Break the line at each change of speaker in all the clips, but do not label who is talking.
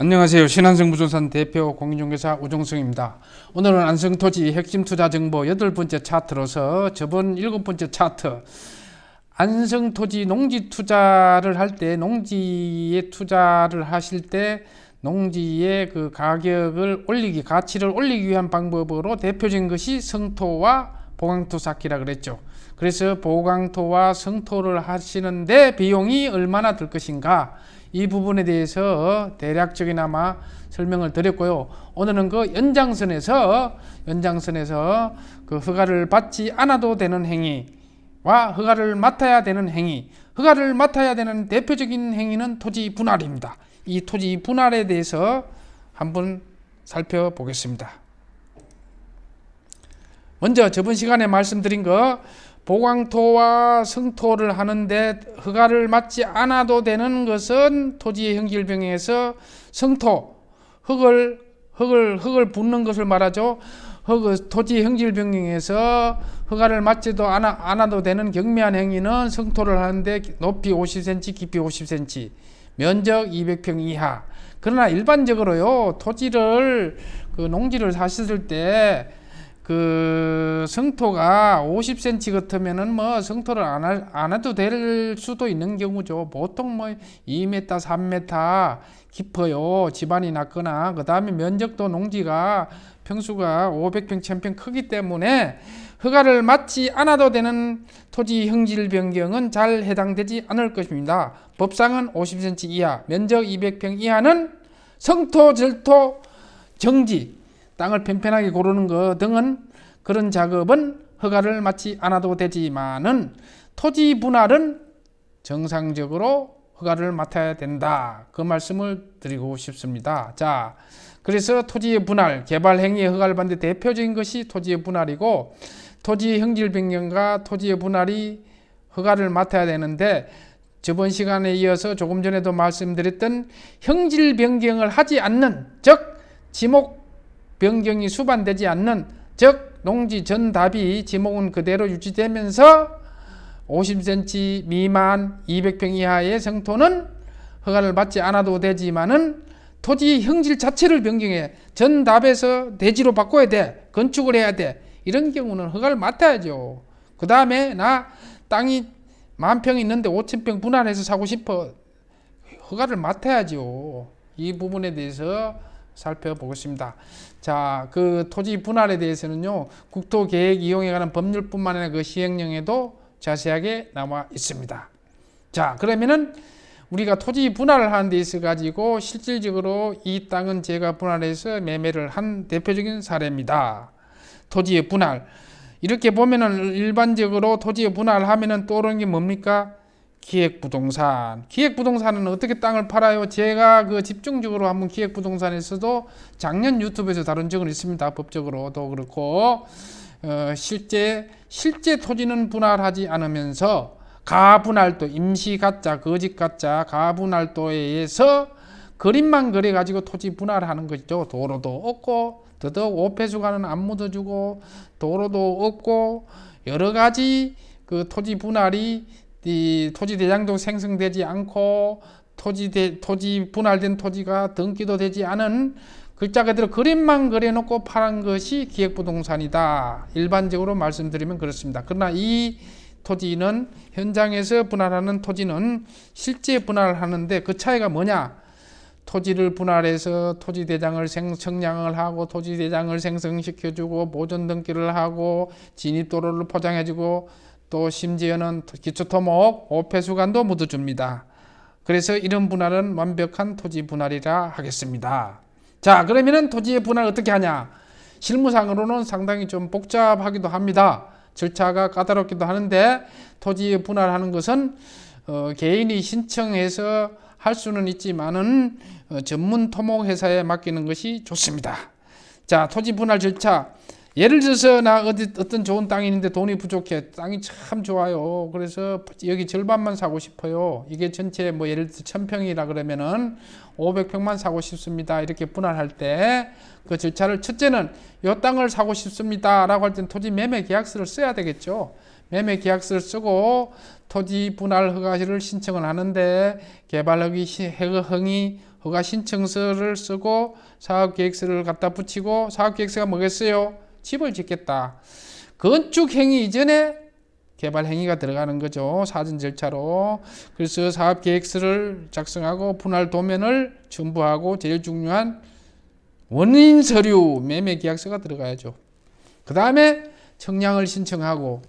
안녕하세요. 신한성 부동산 대표 공인중개사 우종성입니다. 오늘은 안성토지 핵심 투자 정보 8번째 차트로서 저번 7번째 차트 안성토지 농지 투자를 할 때 농지에 투자를 하실 때 농지의 그 가격을 올리기, 가치를 올리기 위한 방법으로 대표적인 것이 성토와 보강토 쌓기라 그랬죠. 그래서 보강토와 성토를 하시는데 비용이 얼마나 들 것인가, 이 부분에 대해서 대략적이나마 설명을 드렸고요. 오늘은 그 연장선에서 그 허가를 받지 않아도 되는 행위와 허가를 맡아야 되는 행위, 허가를 맡아야 되는 대표적인 행위는 토지 분할입니다. 이 토지 분할에 대해서 한번 살펴보겠습니다. 먼저 저번 시간에 말씀드린 거, 보강토와 성토를 하는데 허가를 받지 않아도 되는 것은 토지의 형질 변경에서 성토, 흙을 붓는 것을 말하죠. 토지 형질 변경에서 허가를 받지도 않아도 되는 경미한 행위는 성토를 하는데 높이 50cm, 깊이 50cm, 면적 200평 이하. 그러나 일반적으로요, 토지를 농지를 사셨을 때 그 성토가 50cm 같으면은 뭐 성토를 안 해도 될 수도 있는 경우죠. 보통 뭐 2m, 3m 깊어요. 집안이 낮거나. 그 다음에 면적도 농지가 평수가 500평, 1000평 크기 때문에 허가를 받지 않아도 되는 토지 형질 변경은 잘 해당되지 않을 것입니다. 법상은 50cm 이하, 면적 200평 이하는 성토, 절토, 정지, 땅을 편편하게 고르는 것 등은 그런 작업은 허가를 받지 않아도 되지만은 토지 분할은 정상적으로 허가를 맡아야 된다. 그 말씀을 드리고 싶습니다. 자, 그래서 토지의 분할, 개발 행위에 허가를 받는 대표적인 것이 토지의 분할이고, 토지의 형질 변경과 토지의 분할이 허가를 맡아야 되는데, 저번 시간에 이어서 조금 전에도 말씀드렸던 형질 변경을 하지 않는, 즉 지목 변경이 수반되지 않는, 즉 농지 전 답이 지목은 그대로 유지되면서 50cm 미만 200평 이하의 성토는 허가를 받지 않아도 되지만은 토지 형질 자체를 변경해 전 답에서 대지로 바꿔야 돼, 건축을 해야 돼, 이런 경우는 허가를 맡아야죠. 그 다음에 나 땅이 10,000평 있는데 5,000평 분할해서 사고 싶어, 허가를 맡아야죠. 이 부분에 대해서 살펴보겠습니다. 자, 그 토지 분할에 대해서는요, 국토계획 이용에 관한 법률뿐만 아니라 그 시행령에도 자세하게 나와 있습니다. 자, 그러면은 우리가 토지 분할을 하는 데 있어 가지고 실질적으로 이 땅은 제가 분할해서 매매를 한 대표적인 사례입니다. 토지의 분할. 이렇게 보면은 일반적으로 토지의 분할을 하면은 떠오르는 게 뭡니까? 기획부동산. 기획부동산은 어떻게 땅을 팔아요? 제가 그 집중적으로 한번 기획부동산에서도 작년 유튜브에서 다룬 적은 있습니다. 법적으로도 그렇고, 실제 토지는 분할하지 않으면서 가분할도, 임시가짜, 거짓가짜, 가분할도에 의해서 그림만 그려가지고 토지 분할하는 것이죠. 도로도 없고, 더더욱 오폐수관은 안 묻어주고, 도로도 없고, 여러 가지 그 토지 분할이 이 토지 대장도 생성되지 않고 토지 분할된 토지가 등기도 되지 않은, 글자 그대로 그림만 그려놓고 파는 것이 기획부동산이다. 일반적으로 말씀드리면 그렇습니다. 그러나 이 토지는 현장에서 분할하는 토지는 실제 분할을 하는데 그 차이가 뭐냐? 토지를 분할해서 토지 대장을 청량을 하고 토지 대장을 생성시켜주고 보존 등기를 하고 진입도로를 포장해주고 또 심지어는 기초토목, 오폐수관도 묻어줍니다. 그래서 이런 분할은 완벽한 토지 분할이라 하겠습니다. 자, 그러면은 토지의 분할 어떻게 하냐? 실무상으로는 상당히 좀 복잡하기도 합니다. 절차가 까다롭기도 하는데, 토지의 분할하는 것은 개인이 신청해서 할 수는 있지만은 전문 토목회사에 맡기는 것이 좋습니다. 자, 토지 분할 절차. 예를 들어서 나 어떤 좋은 땅이 있는데 돈이 부족해. 땅이 참 좋아요. 그래서 여기 절반만 사고 싶어요. 이게 전체 뭐 예를 들어서 1000평이라 그러면은 500평만 사고 싶습니다. 이렇게 분할할 때 그 절차를, 첫째는 이 땅을 사고 싶습니다 라고 할 때는 토지 매매 계약서를 써야 되겠죠. 매매 계약서를 쓰고 토지 분할 허가를 신청을 하는데 개발 허가 신청서를 쓰고 사업계획서를 갖다 붙이고 사업계획서가 뭐겠어요? 집을 짓겠다. 건축 행위 이전에 개발 행위가 들어가는 거죠. 사전 절차로. 그래서 사업계획서를 작성하고 분할 도면을 첨부하고 제일 중요한 원인 서류 매매 계약서가 들어가야죠. 그 다음에 청량을 신청하고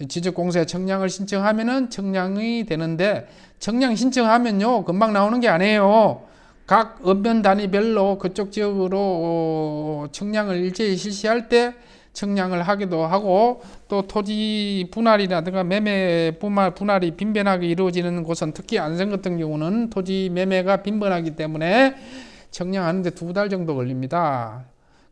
지적공사에 청량을 신청하면은 청량이 되는데 청량 신청하면요 금방 나오는 게 아니에요. 각 읍면 단위별로 그쪽 지역으로 청량을 일제히 실시할 때 청량을 하기도 하고 또 토지 분할이라든가 매매 분할이 빈번하게 이루어지는 곳은 특히 안성 같은 경우는 토지 매매가 빈번하기 때문에 청량하는데 2달 정도 걸립니다.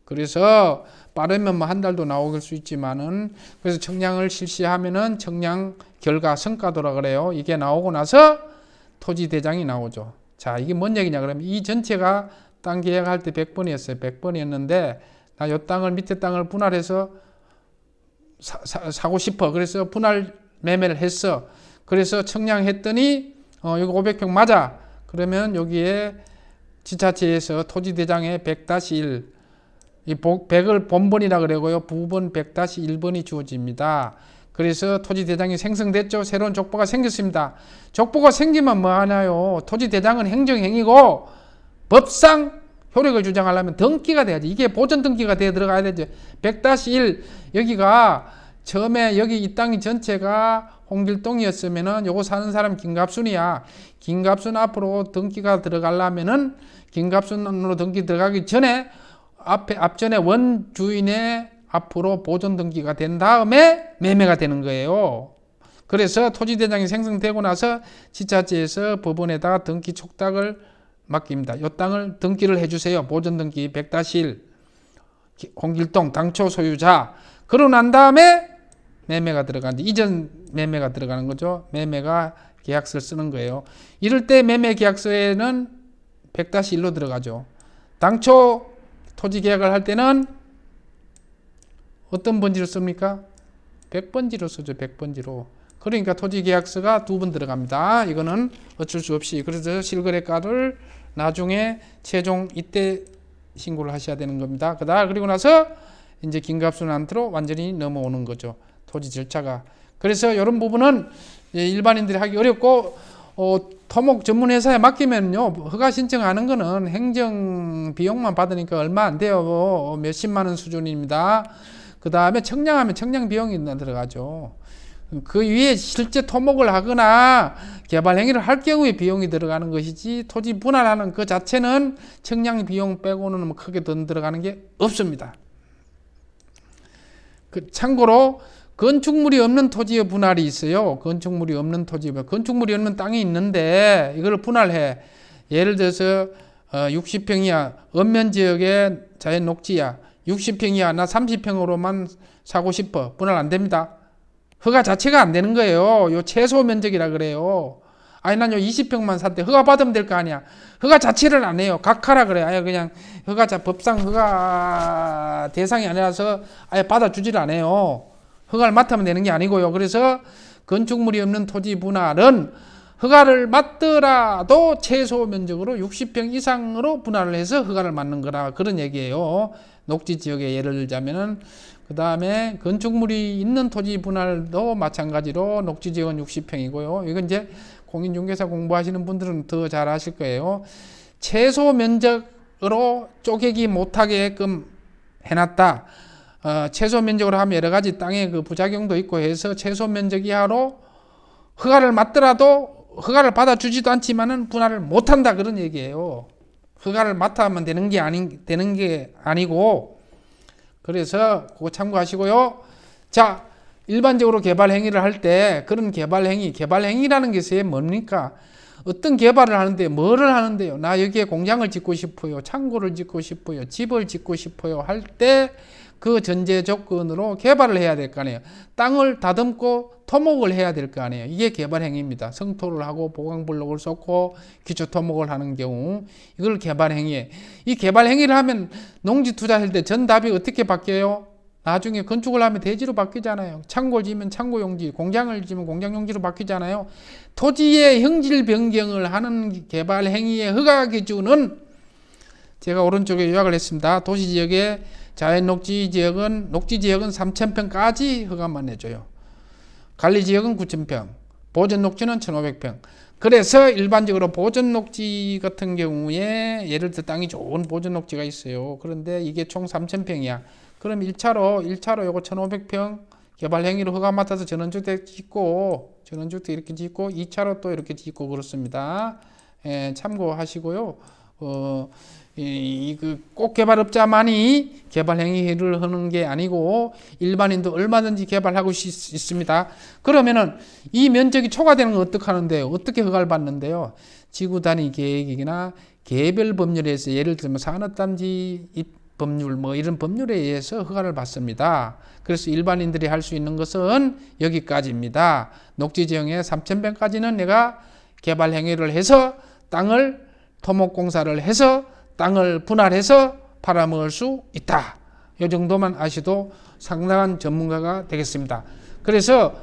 그래서 빠르면 뭐 1달도 나올 수 있지만은 그래서 청량을 실시하면은 청량 결과 성과도라 그래요. 이게 나오고 나서 토지 대장이 나오죠. 자, 이게 뭔 얘기냐 그러면 이 전체가 땅 계약할 때 100번이었어요. 100번이었는데 나 요 땅을 밑에 땅을 분할해서 사고 싶어. 그래서 분할 매매를 했어. 그래서 청량했더니 이거 500평 맞아. 그러면 여기에 지자체에서 토지대장에 100-1 이 100을 본번이라 그러고요. 부번 100-1번이 주어집니다. 그래서 토지대장이 생성됐죠. 새로운 족보가 생겼습니다. 족보가 생기면 뭐 하나요? 토지대장은 행정행위고 법상 효력을 주장하려면 등기가 돼야지. 이게 보전 등기가 돼 들어가야 되죠. 100-1 여기가 처음에 여기 이 땅이 전체가 홍길동이었으면은 요거 사는 사람 김갑순이야. 김갑순 앞으로 등기가 들어가려면은 김갑순으로 등기 들어가기 전에 앞전에 원주인의 앞으로 보존 등기가 된 다음에 매매가 되는 거예요. 그래서 토지대장이 생성되고 나서 지자체에서 법원에다가 등기 촉탁을 맡깁니다. 이 땅을 등기를 해주세요. 보존 등기 100-1 홍길동 당초 소유자. 그러고 난 다음에 매매가 들어가는데 이전 매매가 들어가는 거죠. 매매가 계약서를 쓰는 거예요. 이럴 때 매매 계약서에는 100-1로 들어가죠. 당초 토지 계약을 할 때는 어떤 번지로 씁니까? 100번지로 쓰죠. 100번지로. 그러니까 토지 계약서가 2번 들어갑니다. 이거는 어쩔 수 없이. 그래서 실거래가를 나중에 최종 이때 신고를 하셔야 되는 겁니다. 그리고 나서 이제 김갑순한테로 완전히 넘어오는 거죠. 토지 절차가. 그래서 이런 부분은 일반인들이 하기 어렵고 토목 전문 회사에 맡기면요 허가 신청하는 거는 행정 비용만 받으니까 얼마 안 돼요. 몇십만 원 수준입니다. 그 다음에 청량하면 청량 비용이 들어가죠. 그 위에 실제 토목을 하거나 개발 행위를 할 경우에 비용이 들어가는 것이지 토지 분할하는 그 자체는 청량 비용 빼고는 뭐 크게 돈 들어가는 게 없습니다. 참고로 건축물이 없는 토지의 분할이 있어요. 건축물이 없는 토지, 건축물이 없는 땅이 있는데 이걸 분할해. 예를 들어서 60평이야. 읍면지역의 자연 녹지야. 60평이야. 나 30평으로만 사고 싶어. 분할 안 됩니다. 허가 자체가 안 되는 거예요. 요 최소 면적이라 그래요. 아니 난 요 20평만 샀대. 허가 받으면 될 거 아니야. 허가 자체를 안 해요. 각하라 그래. 아예 그냥 법상 허가 대상이 아니라서 아예 받아주지를 않아요. 허가를 맡으면 되는 게 아니고요. 그래서 건축물이 없는 토지 분할은 허가를 맡더라도 최소 면적으로 60평 이상으로 분할을 해서 허가를 맡는 거라 그런 얘기예요. 녹지 지역에 예를 들자면은 그 다음에 건축물이 있는 토지 분할도 마찬가지로 녹지 지역은 60평이고요. 이건 이제 공인중개사 공부하시는 분들은 더 잘 아실 거예요. 최소 면적으로 쪼개기 못하게끔 해놨다. 최소 면적으로 하면 여러 가지 땅의 그 부작용도 있고 해서 최소 면적 이하로 허가를 맡더라도 허가를 받아주지도 않지만은 분할을 못한다 그런 얘기예요. 허가를 맡아면 되는 게 아니고 그래서 그거 참고하시고요. 자, 일반적으로 개발 행위를 할 때 그런 개발 행위라는 것이 뭡니까? 어떤 개발을 하는데 뭐를 하는데요? 나 여기에 공장을 짓고 싶어요. 창고를 짓고 싶어요. 집을 짓고 싶어요. 할 때 그 전제 조건으로 개발을 해야 될 거 아니에요. 땅을 다듬고 토목을 해야 될 거 아니에요. 이게 개발 행위입니다. 성토를 하고 보강블록을 쏟고 기초 토목을 하는 경우 이걸 개발 행위에. 이 개발 행위를 하면 농지 투자할 때 전답이 어떻게 바뀌어요? 나중에 건축을 하면 대지로 바뀌잖아요. 창고를 지으면 창고용지, 공장을 지으면 공장용지로 바뀌잖아요. 토지의 형질 변경을 하는 개발 행위의 허가 기준은 제가 오른쪽에 요약을 했습니다. 도시지역의 자연녹지지역은 3,000평까지 허가만 해줘요. 관리지역은 9,000평, 보전녹지는 1,500평. 그래서 일반적으로 보전녹지 같은 경우에 예를 들어 땅이 좋은 보전녹지가 있어요. 그런데 이게 총 3,000평이야. 그럼 1차로 요거 1,500평 개발 행위로 허가 맡아서 전원주택 짓고, 이렇게 짓고, 2차로 또 이렇게 짓고 그렇습니다. 참고하시고요. 꼭 개발업자만이 개발 행위를 하는 게 아니고 일반인도 얼마든지 개발하고 있습니다. 그러면은 이 면적이 초과되는 건 어떻게 하는데요? 어떻게 허가를 받는데요? 지구 단위 계획이나 개별 법률에서 예를 들면 산업단지 법률 뭐 이런 법률에 의해서 허가를 받습니다. 그래서 일반인들이 할 수 있는 것은 여기까지입니다. 녹지지형에 3,000평까지는 내가 개발 행위를 해서 땅을 토목공사를 해서 땅을 분할해서 팔아먹을 수 있다. 이 정도만 아셔도 상당한 전문가가 되겠습니다. 그래서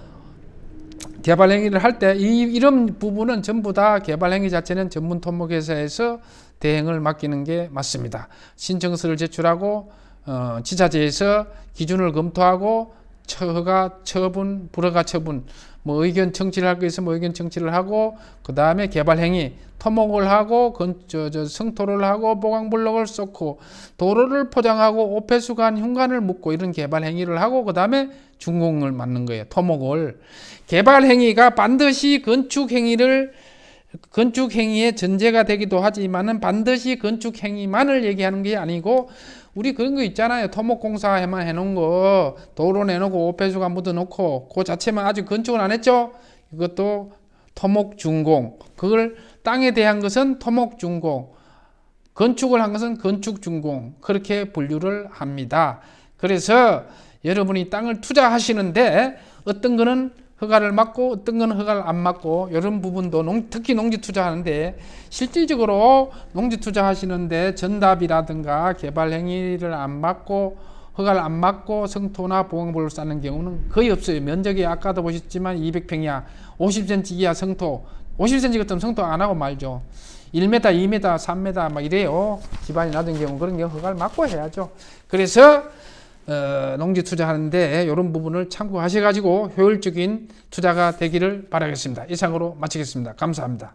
개발 행위를 할 때 이런 부분은 전부 다 개발 행위 자체는 전문 토목회사에서 대행을 맡기는 게 맞습니다. 신청서를 제출하고 지자체에서 기준을 검토하고 허가 처분, 불허가 처분, 뭐 의견 청취를 할 거 있으면 뭐 의견 청취를 하고 그 다음에 개발 행위, 토목을 하고 성토를 하고 보강블록을 쌓고 도로를 포장하고 오폐수관 흉관을 묻고 이런 개발 행위를 하고 그 다음에 준공을 맞는 거예요. 토목을. 개발 행위가 반드시 건축 행위의 전제가 되기도 하지만은 반드시 건축 행위만을 얘기하는 게 아니고 우리 그런 거 있잖아요. 토목공사에만 해놓은 거 도로 내놓고 오폐수관 묻어놓고 그 자체만 아직 건축을 안 했죠. 이것도 토목준공. 그걸 땅에 대한 것은 토목준공, 건축을 한 것은 건축준공. 그렇게 분류를 합니다. 그래서 여러분이 땅을 투자하시는데 어떤 거는 허가를 받고 어떤 건 허가를 안 받고 이런 부분도 특히 농지 투자하는데 실질적으로 농지 투자하시는데 전답이라든가 개발 행위를 안 받고 허가를 안 받고 성토나 보강블록을 쌓는 경우는 거의 없어요. 면적이 아까도 보셨지만 200평이야. 50cm 이하 성토, 50cm 같으면 성토 안 하고 말죠. 1m, 2m, 3m 막 이래요. 기반이 낮은 경우 그런 경우 허가를 받고 해야죠. 그래서 농지 투자하는데 이런 부분을 참고하셔가지고 효율적인 투자가 되기를 바라겠습니다. 이상으로 마치겠습니다. 감사합니다.